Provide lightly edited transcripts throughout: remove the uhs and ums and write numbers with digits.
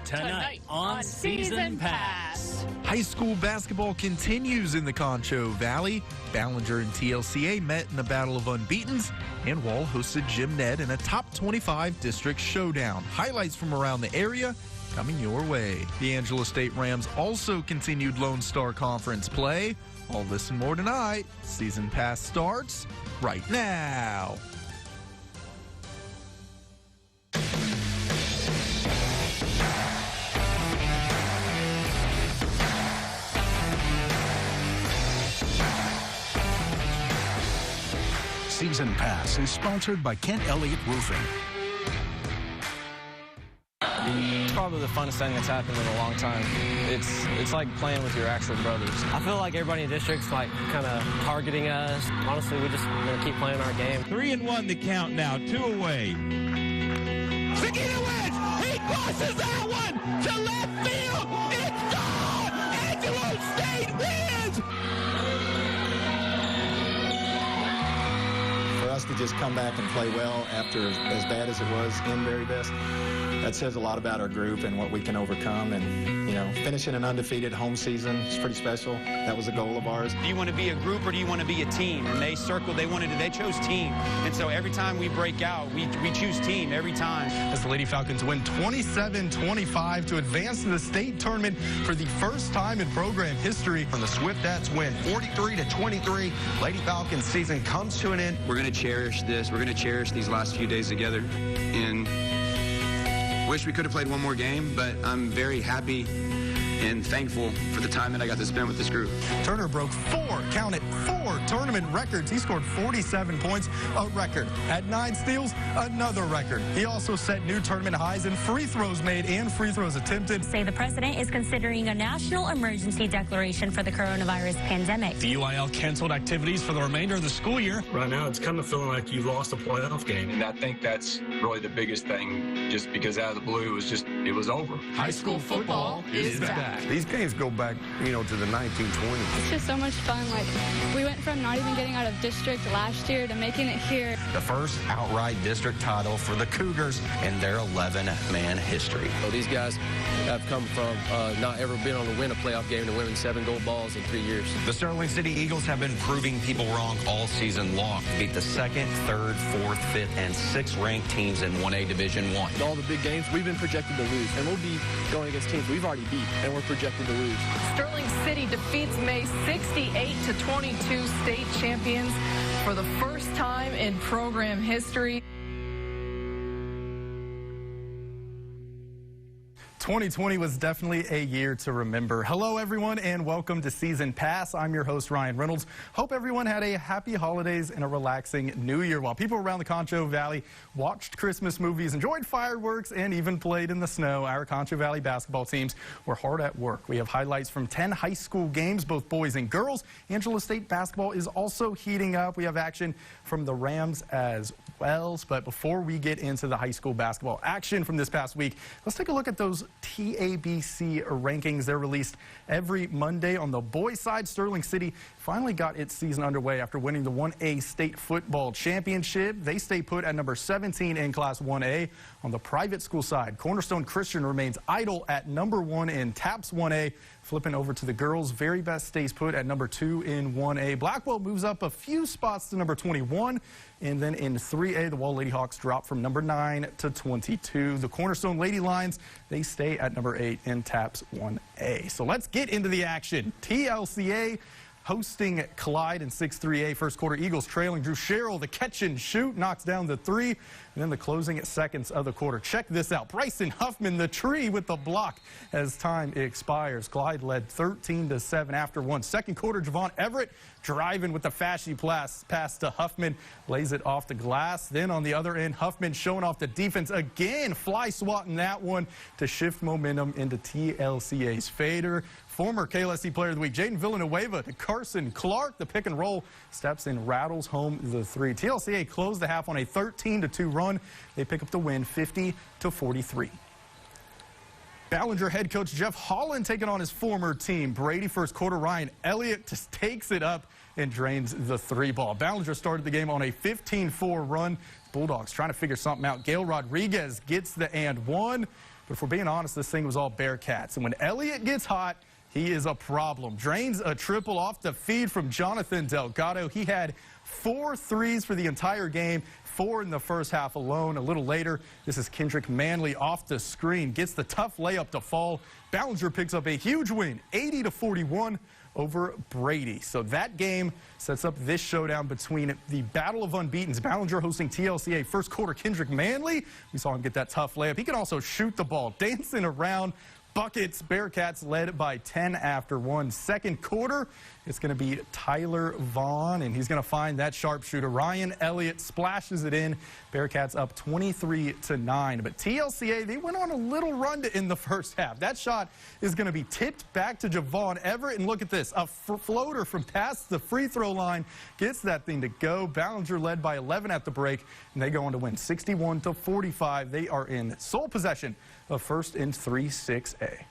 Tonight on Season Pass. High school basketball continues in the Concho Valley. Ballinger and TLCA met in a battle of unbeatens, and Wall hosted Jim Ned in a top 25 district showdown. Highlights from around the area coming your way. The Angela State Rams also continued Lone Star Conference play. All this and more tonight. Season Pass starts right now. Season Pass is sponsored by Kent Elliott Roofing. It's probably the funnest thing that's happened in a long time. It's like playing with your actual brothers. I feel like everybody in the district's like kind of targeting us. Honestly, we just keep playing our game. 3-1 the count now, 2 away. Sakina wins! He crosses that one to left field! It's gone! Angelo State wins! For us to just come back and play well after as bad as it was in Very Best, that says a lot about our group and what we can overcome. And, you know, finishing an undefeated home season is pretty special. That was a goal of ours. Do you want to be a group or do you want to be a team? And they chose team. And so every time we break out, we choose team every time. As the Lady Falcons win 27-25 to advance to the state tournament for the first time in program history. From the Swiftettes win 43-23. Lady Falcons season comes to an end. We're going to cherish this. We're going to cherish these last few days together. And wish we could have played one more game, but I'm very happy and thankful for the time that I got to spend with this group. Turner broke four tournament records. He scored 47 points, a record. Had 9 steals, another record. He also set new tournament highs in free throws made and free throws attempted. Say the president is considering a national emergency declaration for the coronavirus pandemic. The UIL canceled activities for the remainder of the school year. Right now, it's kind of feeling like you've lost a playoff game. And I think that's really the biggest thing, just because out of the blue, it was over. High school football is back. These games go back, to the 1920s. It's just so much fun. Like, we went from not even getting out of district last year to making it here. The first outright district title for the Cougars in their 11-man history. So these guys have come from not ever been on to win a playoff game to winning 7 gold balls in 3 years. The Sterling City Eagles have been proving people wrong all season long. Beat the 2nd, 3rd, 4th, 5th, and 6th ranked teams in 1A Division I. All the big games, we've been projected to lose, and we'll be going against teams we've already beat, and we're projected to lose. Sterling City defeats May 68-22 state champions for the first time in program history. 2020 was definitely a year to remember. Hello, everyone, and welcome to Season Pass. I'm your host, Ryan Reynolds. Hope everyone had a happy holidays and a relaxing new year while people around the Concho Valley watched Christmas movies, enjoyed fireworks, and even played in the snow. Our Concho Valley basketball teams were hard at work. We have highlights from 10 high school games, both boys and girls. Angela State basketball is also heating up. We have action from the Rams as well. But before we get into the high school basketball action from this past week, let's take a look at those Tabc rankings. They're released every Monday. On the boys' side, Sterling City finally got its season underway after winning the 1A state football championship. They stay put at number 17 in Class 1A. On the private school side, Cornerstone Christian remains idle at number 1 in TAPS 1A. Flipping over to the girls, Very Best stays put at number 2 in 1A. Blackwell moves up a few spots to number 21. And then in 3A, the Wall Lady Hawks drop from number 9 to 22. The Cornerstone Lady Lions, they stay at number 8 in TAPS 1A. So let's get into the action. TLCA hosting Clyde in 6-3A. First quarter, Eagles trailing. Drew Sherrill, the catch and shoot, knocks down the 3. And then the closing seconds of the quarter. Check this out. Bryson Huffman, the tree with the block as time expires. Clyde led 13-7 after one. Second quarter, Javon Everett driving with the fashy pass to Huffman. Lays it off the glass. Then on the other end, Huffman showing off the defense again. Fly swatting that one to shift momentum into TLCA's fader. Former KLST Player of the Week, Jaden Villanueva to Carson Clark. The pick and roll steps in, rattles home the 3. TLCA closed the half on a 13-2 run. They pick up the win 50-43. Ballinger head coach Jeff Holland taking on his former team. Brady first quarter, Ryan Elliott just takes it up and drains the 3 ball. Ballinger started the game on a 15-4 run. Bulldogs trying to figure something out. Gail Rodriguez gets the and 1. But if we're being honest, this thing was all Bearcats. And when Elliott gets hot, he is a problem. Drains a triple off the feed from Jonathan Delgado. He had 4 threes for the entire game, 4 in the first half alone. A little later, this is Kendrick Manley off the screen, gets the tough layup to fall. Ballinger picks up a huge win, 80-41 over Brady. So that game sets up this showdown between the Battle of Unbeatens. Ballinger hosting TLCA first quarter. Kendrick Manley, we saw him get that tough layup. He can also shoot the ball, dancing around. Buckets. Bearcats led by 10 after 1. Second quarter, it's going to be Tyler Vaughn, and he's going to find that sharpshooter. Ryan Elliott splashes it in. Bearcats up 23-9. But TLCA, they went on a little run in the first half. That shot is going to be tipped back to Javon Everett, and look at this. A floater from past the free throw line gets that thing to go. Ballinger led by 11 at the break, and they go on to win 61-45. They are in sole possession of first and 3-6A.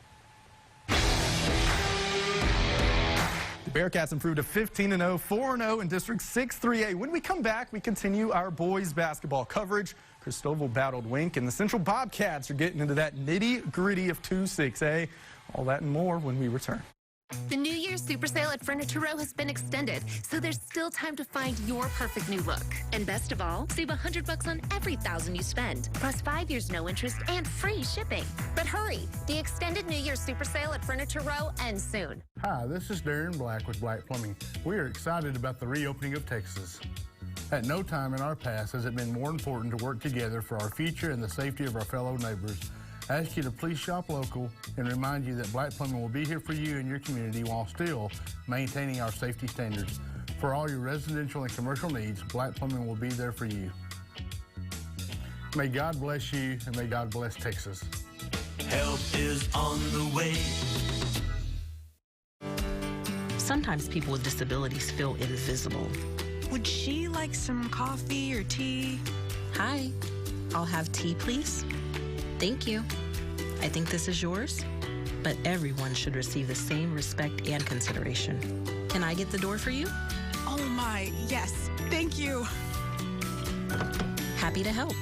The Bearcats improved to 15-0, 4-0 in District 6-3A. When we come back, we continue our boys basketball coverage. Cristobal battled Wink, and the Central Bobcats are getting into that nitty-gritty of 2-6A. All that and more when we return. The New Year's Super Sale at Furniture Row has been extended, so there's still time to find your perfect new look. And best of all, save $100 on every $1,000 you spend, plus 5 years no interest and free shipping. But hurry, the extended New Year's Super Sale at Furniture Row ends soon. Hi, this is Darren Black with Black Plumbing. We are excited about the reopening of Texas. At no time in our past has it been more important to work together for our future and the safety of our fellow neighbors. I ask you to please shop local and remind you that Black Plumbing will be here for you and your community while still maintaining our safety standards. For all your residential and commercial needs, Black Plumbing will be there for you. May God bless you, and may God bless Texas. Help is on the way. Sometimes people with disabilities feel invisible. Would she like some coffee or tea? Hi, I'll have tea, please. Thank you. I think this is yours, but everyone should receive the same respect and consideration. Can I get the door for you? Oh my, yes, thank you. Happy to help.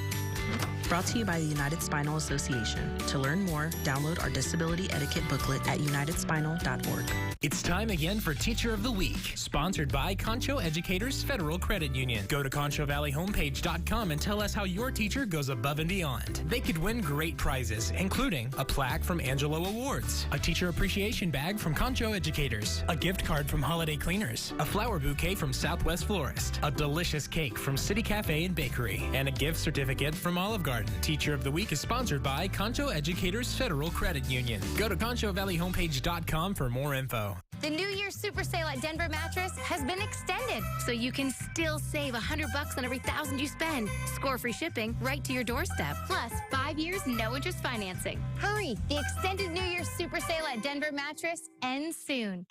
Brought to you by the United Spinal Association. To learn more, download our disability etiquette booklet at unitedspinal.org. It's time again for Teacher of the Week, sponsored by Concho Educators Federal Credit Union. Go to ConchoValleyHomepage.com and tell us how your teacher goes above and beyond. They could win great prizes, including a plaque from Angelo Awards, a teacher appreciation bag from Concho Educators, a gift card from Holiday Cleaners, a flower bouquet from Southwest Florist, a delicious cake from City Cafe and Bakery, and a gift certificate from Olive Garden. Teacher of the Week is sponsored by Concho Educators Federal Credit Union. Go to ConchoValleyHomepage.com for more info. The New Year's Super Sale at Denver Mattress has been extended, so you can still save $100 on every $1,000 you spend. Score free shipping right to your doorstep. Plus, 5 years no interest financing. Hurry, the extended New Year's Super Sale at Denver Mattress ends soon.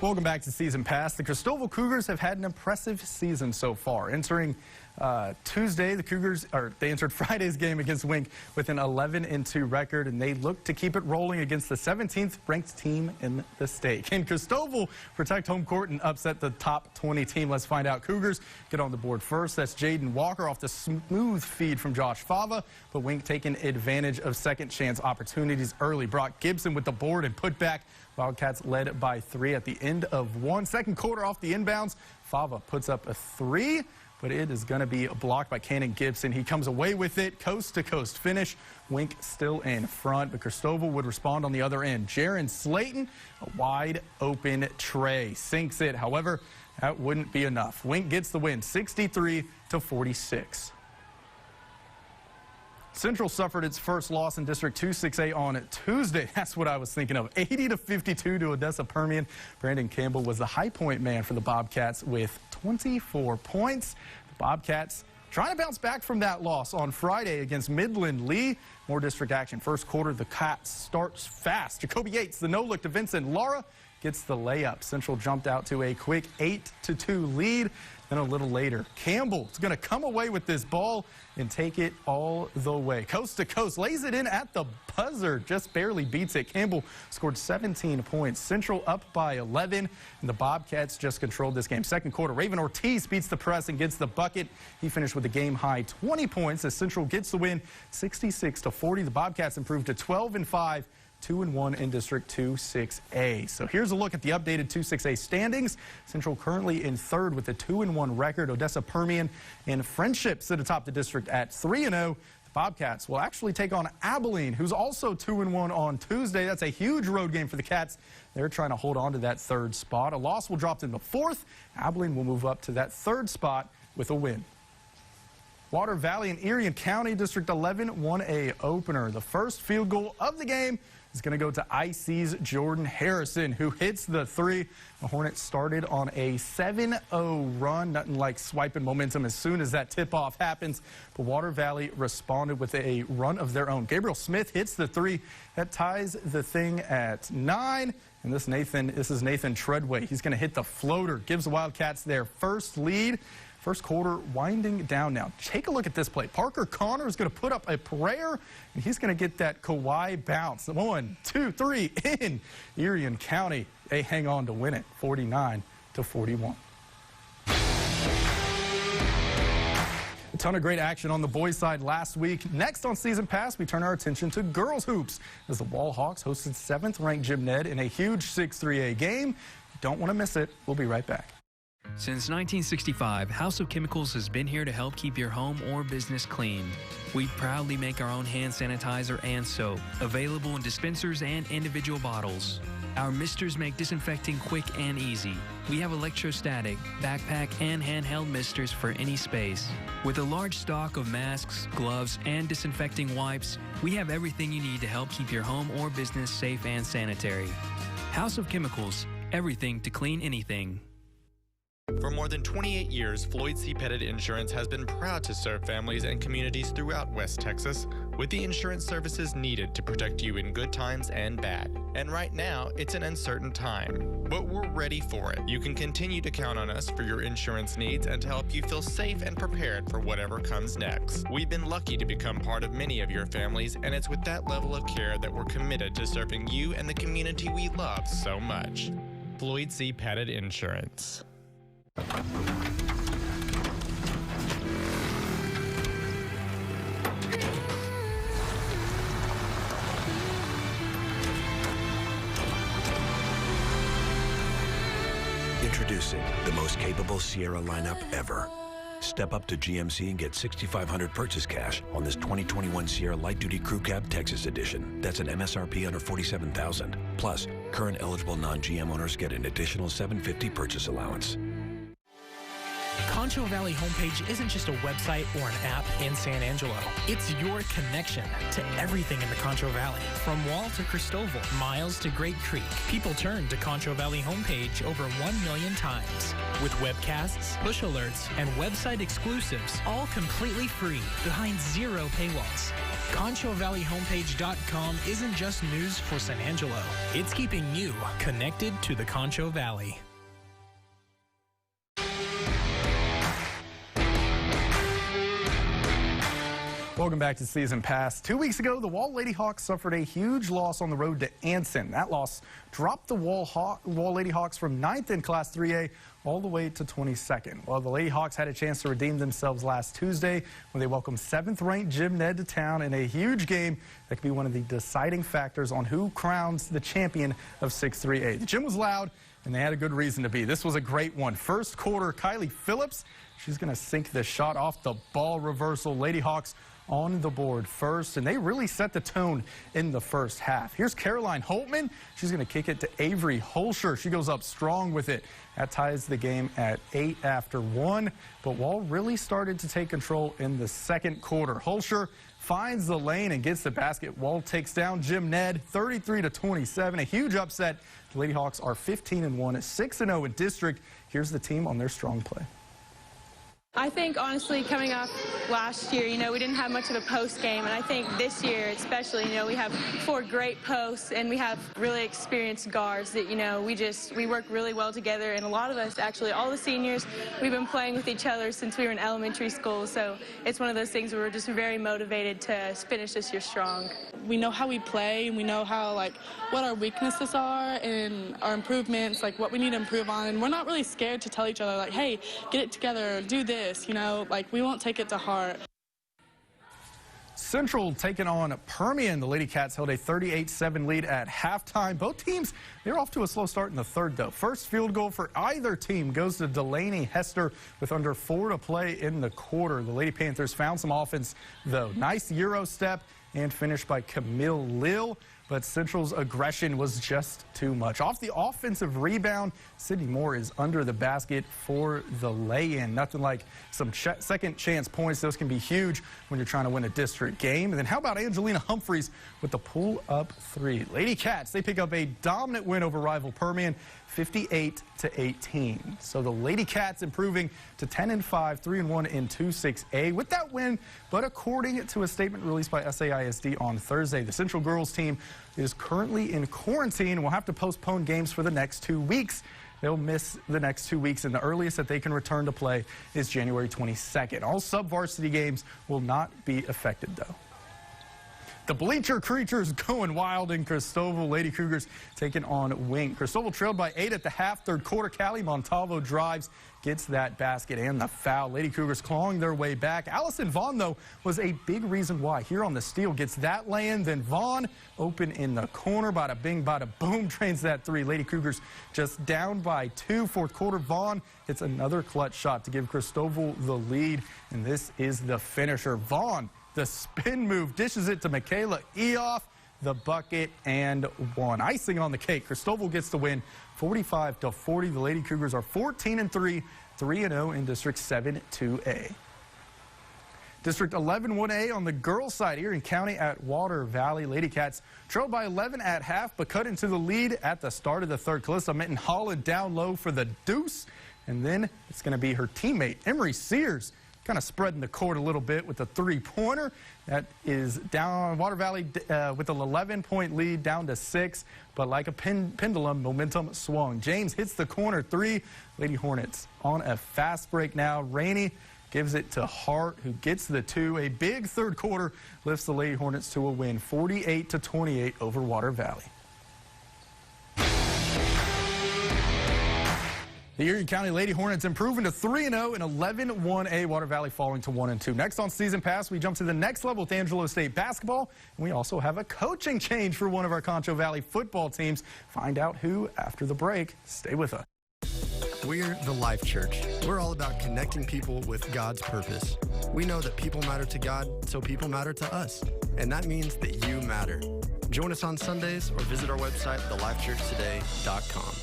Welcome back to Season Pass. The Cristobal Cougars have had an impressive season so far. Entering Tuesday, the Cougars, they entered Friday's game against Wink with an 11-2 record, and they look to keep it rolling against the 17th ranked team in the state. Can Cristobal protect home court and upset the top 20 team? Let's find out. Cougars get on the board first. That's Jaden Walker off the smooth feed from Josh Fava, but Wink taking advantage of second chance opportunities early. Brock Gibson with the board and put back. Wildcats led by 3 at the end of 1. Second quarter off the inbounds. Fava puts up a 3, but it is going to be blocked by Cannon Gibson. He comes away with it. Coast-to-coast finish. Wink still in front, but Cristobal would respond on the other end. Jaron Slayton, a wide-open tray. Sinks it. However, that wouldn't be enough. Wink gets the win, 63-46. Central suffered its first loss in District 2-6A on Tuesday. That's what I was thinking of. 80-52 to Odessa Permian. Brandon Campbell was the high point man for the Bobcats with 24 points. The Bobcats trying to bounce back from that loss on Friday against Midland Lee. More district action. First quarter, the Cats starts fast. Jacoby Yates, the no-look to Vincent Lara, gets the layup. Central jumped out to a quick 8-2 lead. Then a little later, Campbell is going to come away with this ball and take it all the way. Coast to coast, lays it in at the buzzer, just barely beats it. Campbell scored 17 points. Central up by 11, and the Bobcats just controlled this game. Second quarter, Raven Ortiz beats the press and gets the bucket. He finished with a game-high 20 points as Central gets the win 66-40. The Bobcats improved to 12-5. 2-1 in District 2-6A. So here's a look at the updated 2-6A standings. Central currently in third with a 2-1 record. Odessa, Permian, and Friendship sit atop the district at 3-0. The Bobcats will actually take on Abilene, who's also 2-1 on Tuesday. That's a huge road game for the Cats. They're trying to hold on to that third spot. A loss will drop them to fourth. Abilene will move up to that third spot with a win. Water Valley and Erie County District 11 1A opener. The first field goal of the game is going to go to IC's Jordan Harrison, who hits the three. The Hornets started on a 7-0 run. Nothing like swiping momentum as soon as that tip-off happens. But Water Valley responded with a run of their own. Gabriel Smith hits the three. That ties the thing at 9. And this is Nathan Treadway. He's going to hit the floater. Gives the Wildcats their first lead. First quarter winding down now. Take a look at this play. Parker Connor is going to put up a prayer, and he's going to get that Kawhi bounce. 1, 2, 3 in Erie County. They hang on to win it, 49-41. A ton of great action on the boys' side last week. Next on Season Pass, we turn our attention to girls' hoops as the Wall Hawks hosted 7th-ranked Jim Ned in a huge 6-3A game. Don't want to miss it. We'll be right back. Since 1965, House of Chemicals has been here to help keep your home or business clean. We proudly make our own hand sanitizer and soap, available in dispensers and individual bottles. Our misters make disinfecting quick and easy. We have electrostatic, backpack, and handheld misters for any space. With a large stock of masks, gloves, and disinfecting wipes, we have everything you need to help keep your home or business safe and sanitary. House of Chemicals, everything to clean anything. For more than 28 years, Floyd C. Pettit Insurance has been proud to serve families and communities throughout West Texas with the insurance services needed to protect you in good times and bad. And right now, it's an uncertain time, but we're ready for it. You can continue to count on us for your insurance needs and to help you feel safe and prepared for whatever comes next. We've been lucky to become part of many of your families, and it's with that level of care that we're committed to serving you and the community we love so much. Floyd C. Pettit Insurance. Introducing the most capable Sierra lineup ever. Step up to GMC and get $6,500 purchase cash on this 2021 Sierra Light Duty Crew Cab Texas Edition. That's an MSRP under $47,000. Plus, current eligible non-GM owners get an additional $750 purchase allowance. Concho Valley Homepage isn't just a website or an app in San Angelo. It's your connection to everything in the Concho Valley. From Wall to Cristoval, Miles to Great Creek, people turn to Concho Valley Homepage over 1 million times. With webcasts, push alerts, and website exclusives, all completely free, behind 0 paywalls. ConchoValleyHomepage.com isn't just news for San Angelo. It's keeping you connected to the Concho Valley. Welcome back to Season Pass. 2 weeks ago, the Wall Lady Hawks suffered a huge loss on the road to Anson. That loss dropped the Wall Lady Hawks from 9th in Class 3A all the way to 22nd. Well, the Lady Hawks had a chance to redeem themselves last Tuesday when they welcomed 7th-ranked Jim Ned to town in a huge game that could be one of the deciding factors on who crowns the champion of 6-3A. The gym was loud, and they had a good reason to be. This was a great one. First quarter, Kylie Phillips, she's going to sink the shot off the ball reversal. Lady Hawks on the board first, and they really set the tone in the first half. Here's Caroline Holtman. She's going to kick it to Avery Holscher. She goes up strong with it. That ties the game at 8 after 1, but Wall really started to take control in the second quarter. Holscher finds the lane and gets the basket. Wall takes down Jim Ned 33-27. A huge upset. The Lady Hawks are 15-1, 6-0 in district. Here's the team on their strong play. I think, honestly, coming off last year, we didn't have much of a post game, and I think this year especially, we have 4 great posts, and we have really experienced guards that, we work really well together, and a lot of us, actually, all the seniors, we've been playing with each other since we were in elementary school, so it's one of those things where we're just very motivated to finish this year strong. We know how we play, and we know how, what our weaknesses are and our improvements, what we need to improve on, and we're not really scared to tell each other, hey, get it together, do this. We won't take it to heart. Central taking on Permian. The Lady Cats held a 38-7 lead at halftime. Both teams, they're off to a slow start in the third, though. First field goal for either team goes to Delaney Hester with under 4 to play in the quarter. The Lady Panthers found some offense, though. Nice Euro step and finished by Camille Lille. But Central's aggression was just too much. Off the offensive rebound, Sydney Moore is under the basket for the lay-in. Nothing like some second chance points. Those can be huge when you're trying to win a district game. And then how about Angelina Humphreys with the pull-up 3? Lady Cats, they pick up a dominant win over rival Permian, 58-18. So the Lady Cats improving to 10-5, 3-1 in 2-6A with that win. But according to a statement released by SAISD on Thursday, the Central girls team is currently in quarantine and will have to postpone games for the next 2 weeks. They'll miss the next 2 weeks, and the earliest that they can return to play is January 22nd. All sub-varsity games will not be affected, though. The Bleacher Creatures going wild in Cristobal. Lady Cougars taking on Wink. Cristobal trailed by 8 at the half. Third quarter, Callie Montalvo drives, gets that basket and the foul. Lady Cougars clawing their way back. Allison Vaughn, though, was a big reason why. Here on the steal, gets that lay-in. Then Vaughn open in the corner. Bada bing, bada boom, drains that 3. Lady Cougars just down by 2. Fourth quarter, Vaughn hits another clutch shot to give Cristobal the lead. And this is the finisher. Vaughn, the spin move, dishes it to Michaela Eoff, the bucket, and 1. Icing on the cake. Cristobal gets the win, 45-40. The Lady Cougars are 14-3, 3-0 in District 7-2A. District 11-1A on the girls' side, Erie County at Water Valley. Lady Cats trailed by 11 at half, but cut into the lead at the start of the third. Calissa Minton-Holland down low for the deuce, and then it's going to be her teammate, Emery Sears, kind of spreading the court a little bit with a 3-pointer. That is down. Water Valley with an 11-point lead down to 6, but like a pendulum, momentum swung. James hits the corner 3. Lady Hornets on a fast break now. Rainey gives it to Hart, who gets the 2. A big third quarter lifts the Lady Hornets to a win, 48-28 over Water Valley. The Erie County Lady Hornets improving to 3-0 in 11-1A. Water Valley falling to 1-2. Next on Season Pass, we jump to the next level with Angelo State basketball. And we also have a coaching change for one of our Concho Valley football teams. Find out who after the break. Stay with us. We're the Life Church. We're all about connecting people with God's purpose. We know that people matter to God, so people matter to us. And that means that you matter. Join us on Sundays or visit our website, thelifechurchtoday.com.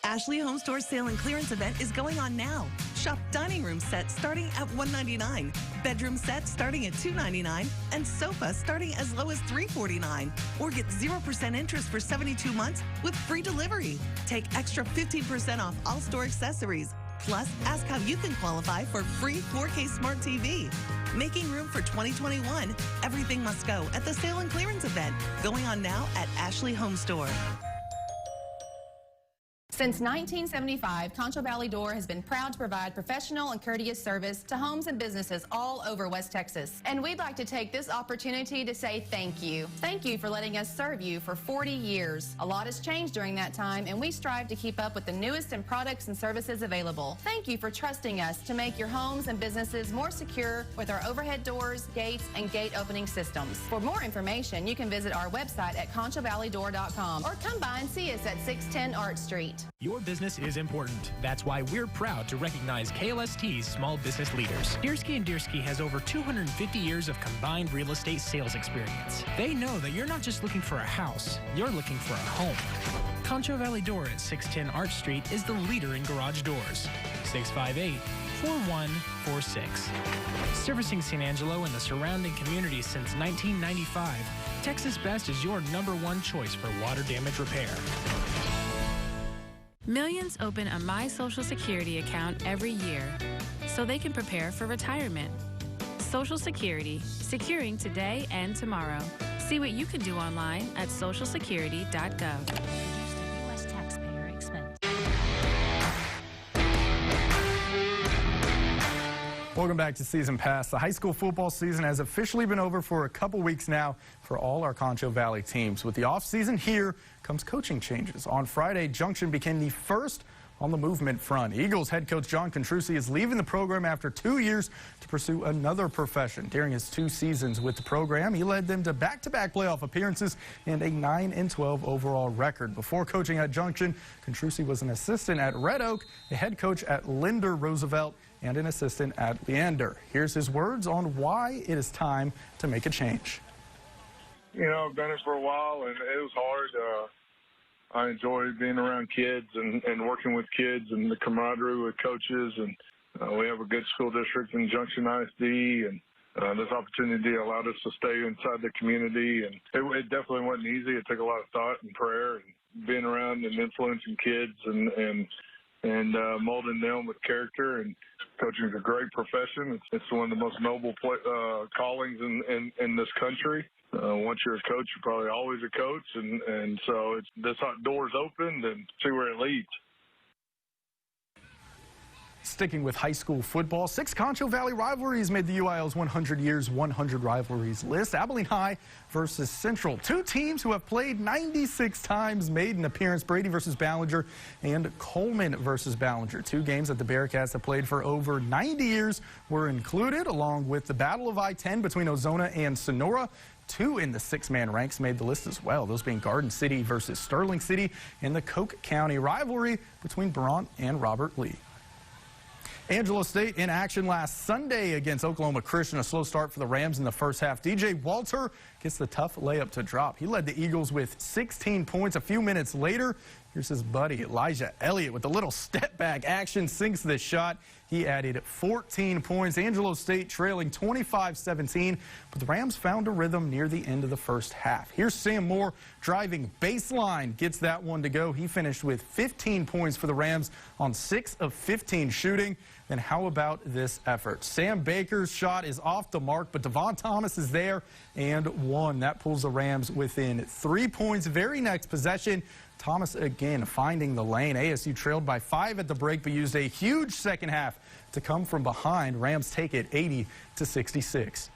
Ashley Home Store's sale and clearance event is going on now. Shop dining room sets starting at $199, bedroom sets starting at $299, and sofas starting as low as $349. Or get 0% interest for 72 months with free delivery. Take extra 15% off all store accessories. Plus, ask how you can qualify for free 4K Smart TV. Making room for 2021. Everything must go at the sale and clearance event going on now at Ashley Home Store. Since 1975, Concho Valley Door has been proud to provide professional and courteous service to homes and businesses all over West Texas. And we'd like to take this opportunity to say thank you. Thank you for letting us serve you for 40 years. A lot has changed during that time, and we strive to keep up with the newest in products and services available. Thank you for trusting us to make your homes and businesses more secure with our overhead doors, gates, and gate opening systems. For more information, you can visit our website at ConchoValleyDoor.com or come by and see us at 610 Art Street. Your business is important. That's why we're proud to recognize KLST's small business leaders. Diersky & Diersky has over 250 years of combined real estate sales experience. They know that you're not just looking for a house, you're looking for a home. Concho Valley Door at 610 Arch Street is the leader in garage doors. 658-4146. Servicing San Angelo and the surrounding communities since 1995, Texas Best is your #1 choice for water damage repair. Millions open a My Social Security account every year so they can prepare for retirement. Social Security, securing today and tomorrow. See what you can do online at socialsecurity.gov. U.S. taxpayer expense. Welcome back to Season Pass. The high school football season has officially been over for a couple weeks now for all our Concho Valley teams. With the offseason here comes coaching changes. On Friday, Junction became the first on the movement front. Eagles head coach John Contrusi is leaving the program after 2 years to pursue another profession. During his 2 seasons with the program, he led them to back-to-back playoff appearances and a 9-12 overall record. Before coaching at Junction, Contrusi was an assistant at Red Oak, a head coach at Linder Roosevelt, and an assistant at Leander. Here's his words on why it is time to make a change. You know, I've done it for a while, and it was hard. I enjoy being around kids and working with kids and the camaraderie with coaches. And we have a good school district in Junction ISD, and this opportunity allowed us to stay inside the community. And it definitely wasn't easy. It took a lot of thought and prayer and being around and influencing kids and molding them with character. And coaching is a great profession. It's one of the most noble callings in this country. Once you're a coach, you're probably always a coach, and so this door's opened and see where it leads. Sticking with high school football, 6 Concho Valley rivalries made the UIL's 100 Years 100 Rivalries list. Abilene High versus Central. 2 teams who have played 96 times made an appearance. Brady versus Ballinger and Coleman versus Ballinger. 2 games that the Bearcats have played for over 90 years were included, along with the Battle of I-10 between Ozona and Sonora. 2 in the 6-man ranks made the list as well, those being Garden City versus Sterling City and the Coke County rivalry between Brant and Robert Lee. Angelo State in action last Sunday against Oklahoma Christian. A slow start for the Rams in the first half. DJ Walter gets the tough layup to drop. He led the Eagles with 16 points. A few minutes later, here's his buddy Elijah Elliott with a little step back action, sinks the shot. He added 14 points. Angelo State trailing 25-17, but the Rams found a rhythm near the end of the first half. Here's Sam Moore driving baseline, gets that one to go. He finished with 15 points for the Rams on 6 of 15 shooting. Then how about this effort? Sam Baker's shot is off the mark, but Devon Thomas is there and one. That pulls the Rams within 3 points. Very next possession, Thomas again finding the lane. ASU trailed by 5 at the break, but used a huge second half to come from behind. Rams take it 80-66.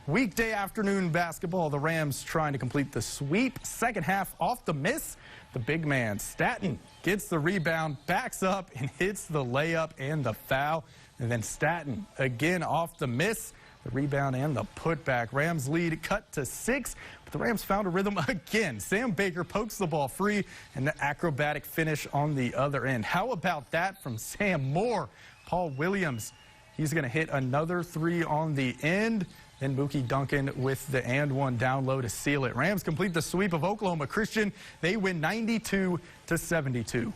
Weekday afternoon basketball, the Rams trying to complete the sweep. Second half off the miss. The big man, Staten, gets the rebound, backs up, and hits the layup and the foul. And then Staten again off the miss, the rebound and the putback. Rams lead cut to 6, but the Rams found a rhythm again. Sam Baker pokes the ball free, and the acrobatic finish on the other end. How about that from Sam Moore? Paul Williams, he's going to hit another 3 on the end. Then Mookie Duncan with the and one down low to seal it. Rams complete the sweep of Oklahoma Christian. They win 92-72.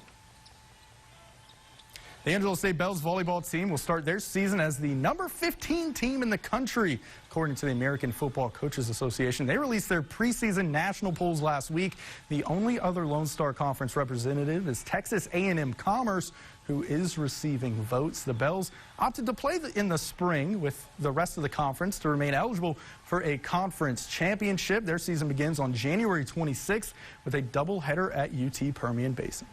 The Angelo State Bells volleyball team will start their season as the number 15 team in the country, according to the American Football Coaches Association. They released their preseason national polls last week. The only other Lone Star Conference representative is Texas A&M Commerce, who is receiving votes. The Bells opted to play in the spring with the rest of the conference to remain eligible for a conference championship. Their season begins on January 26th with a doubleheader at UT Permian Basin.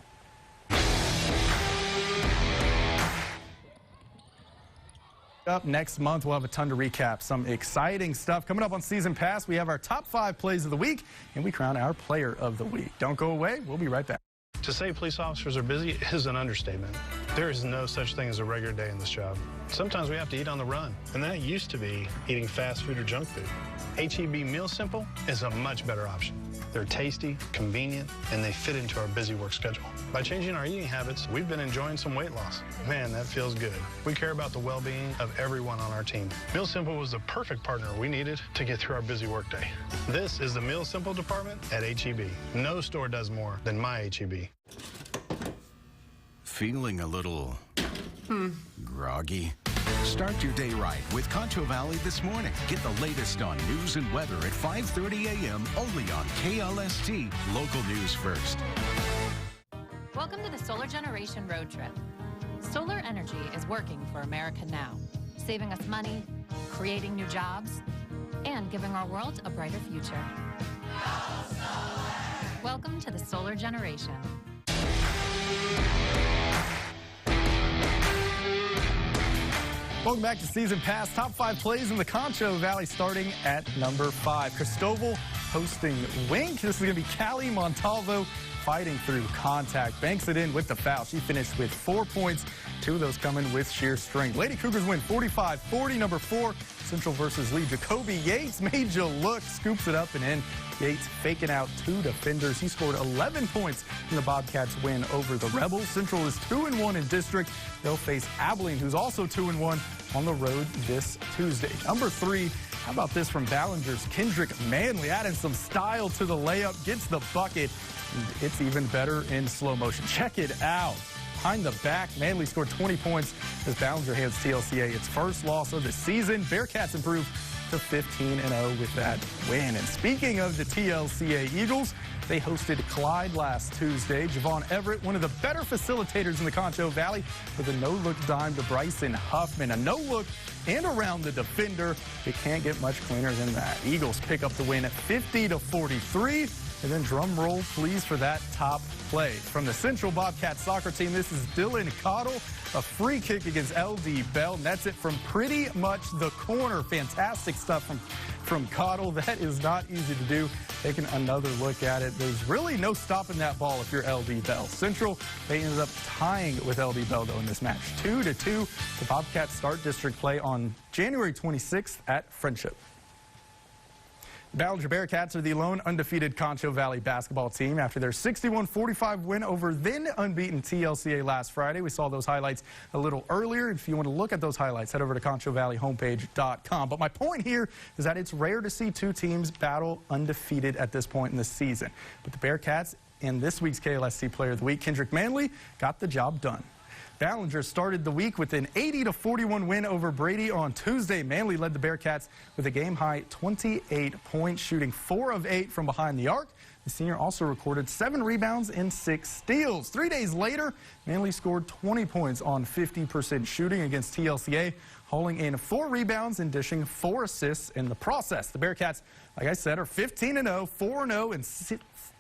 Up next month, we'll have a ton to recap. Some exciting stuff coming up on Season Pass. We have our top 5 plays of the week, and we crown our player of the week. Don't go away. We'll be right back. To say police officers are busy is an understatement. There is no such thing as a regular day in this job. Sometimes we have to eat on the run, and that used to be eating fast food or junk food. H-E-B Meal Simple is a much better option. They're tasty, convenient, and they fit into our busy work schedule. By changing our eating habits, we've been enjoying some weight loss. Man, that feels good. We care about the well-being of everyone on our team. Meal Simple was the perfect partner we needed to get through our busy workday. This is the Meal Simple department at H-E-B. No store does more than my H-E-B. Feeling a little groggy? Start your day right with Concho Valley This Morning. Get the latest on news and weather at 5:30 a.m. only on KLST, local news first. Well, Welcome to the Solar Generation Road Trip. Solar energy is working for America now, saving us money, creating new jobs, and giving our world a brighter future. Welcome to the Solar Generation. Welcome back to Season Pass. Top 5 plays in the Concho Valley starting at number 5. Cristobal hosting Wink. This is going to be Callie Montalvo fighting through contact. Banks it in with the foul. She finished with 4 points. 2 of those coming with sheer strength. Lady Cougars win 45-40. Number 4, Central versus Lee. Jacoby Yates made you look. Scoops it up and in. Yates faking out 2 defenders. He scored 11 points in the Bobcats win over the Rebels. Central is 2-1 in district. They'll face Abilene, who's also 2-1 on the road this Tuesday. Number 3, how about this from Ballinger's Kendrick Manley, adding some style to the layup, gets the bucket. It's even better in slow motion. Check it out. Behind the back, Manley scored 20 points as Ballinger hands TLCA its first loss of the season. Bearcats improve to 15-0 with that win. And speaking of the TLCA Eagles, they hosted Clyde last Tuesday. Javon Everett, one of the better facilitators in the Concho Valley, with a no-look dime to Bryson Huffman. A no-look and around the defender. It can't get much cleaner than that. Eagles pick up the win at 50-43. And then drum roll, please, for that top play. From the Central Bobcat soccer team, this is Dylan Cottle. A free kick against LD Bell. Nets it from pretty much the corner. Fantastic stuff from Cottle. That is not easy to do. Taking another look at it. There's really no stopping that ball if you're LD Bell. Central, they ended up tying with LD Bell, though, in this match. 2-2. The Bobcats start district play on January 26th at Friendship. Ballinger Bearcats are the lone undefeated Concho Valley basketball team after their 61-45 win over then unbeaten TLCA last Friday. We saw those highlights a little earlier. If you want to look at those highlights, head over to ConchoValleyHomepage.com. But my point here is that it's rare to see 2 teams battle undefeated at this point in the season. But the Bearcats and this week's KLST Player of the Week, Kendrick Manley, got the job done. Ballinger started the week with an 80-41 win over Brady on Tuesday. Manley led the Bearcats with a game-high 28 points, shooting 4 of 8 from behind the arc. The senior also recorded 7 rebounds and 6 steals. 3 days later, Manley scored 20 points on 50% shooting against TLCA, hauling in 4 rebounds and dishing 4 assists in the process. The Bearcats, like I said, are 15-0, 4-0 in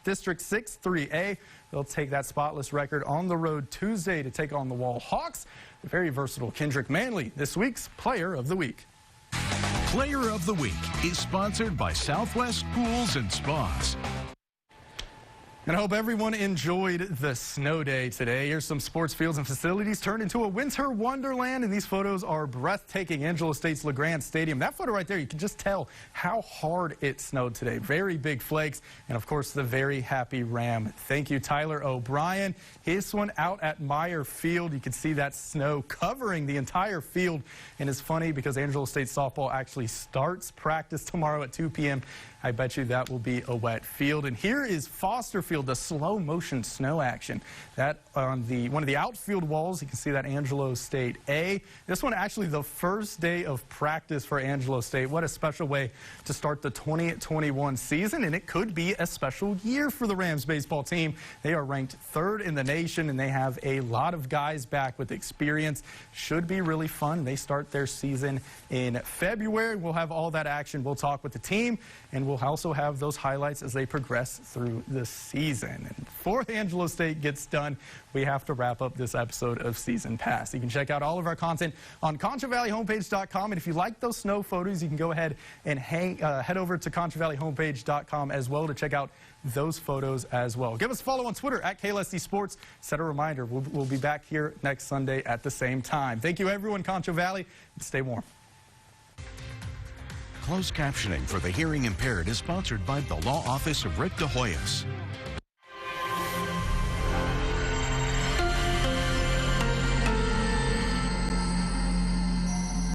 District 6-3A. They'll take that spotless record on the road Tuesday to take on the Wall Hawks. The very versatile Kendrick Manley, this week's Player of the Week. Player of the Week is sponsored by Southwest Pools and Spas. And I hope everyone enjoyed the snow day today. Here's some sports fields and facilities turned into a winter wonderland, and these photos are breathtaking. Angelo State's LeGrand Stadium. That photo right there, you can just tell how hard it snowed today. Very big flakes, and of course, the very happy Ram. Thank you, Tyler O'Brien. His one out at Meyer Field. You can see that snow covering the entire field, and it's funny because Angelo State softball actually starts practice tomorrow at 2 p.m. I bet you that will be a wet field. And here is Foster Field, the slow motion snow action. That on one of the outfield walls, you can see that Angelo State A. This one actually the first day of practice for Angelo State. What a special way to start the 2021 season, and it could be a special year for the Rams baseball team. They are ranked 3rd in the nation, and they have a lot of guys back with experience. Should be really fun. They start their season in February. We'll have all that action. We'll talk with the team, and we'll also have those highlights as they progress through the season. And before Angelo State gets done, we have to wrap up this episode of Season Pass. You can check out all of our content on ConchoValleyHomepage.com. And if you like those snow photos, you can go ahead and head over to ConchoValleyHomepage.com as well to check out those photos as well. Give us a follow on Twitter at KLST Sports. Set a reminder. We'll be back here next Sunday at the same time. Thank you, everyone. Concho Valley. Stay warm. Closed captioning for the hearing impaired is sponsored by the Law Office of Rick DeHoyas.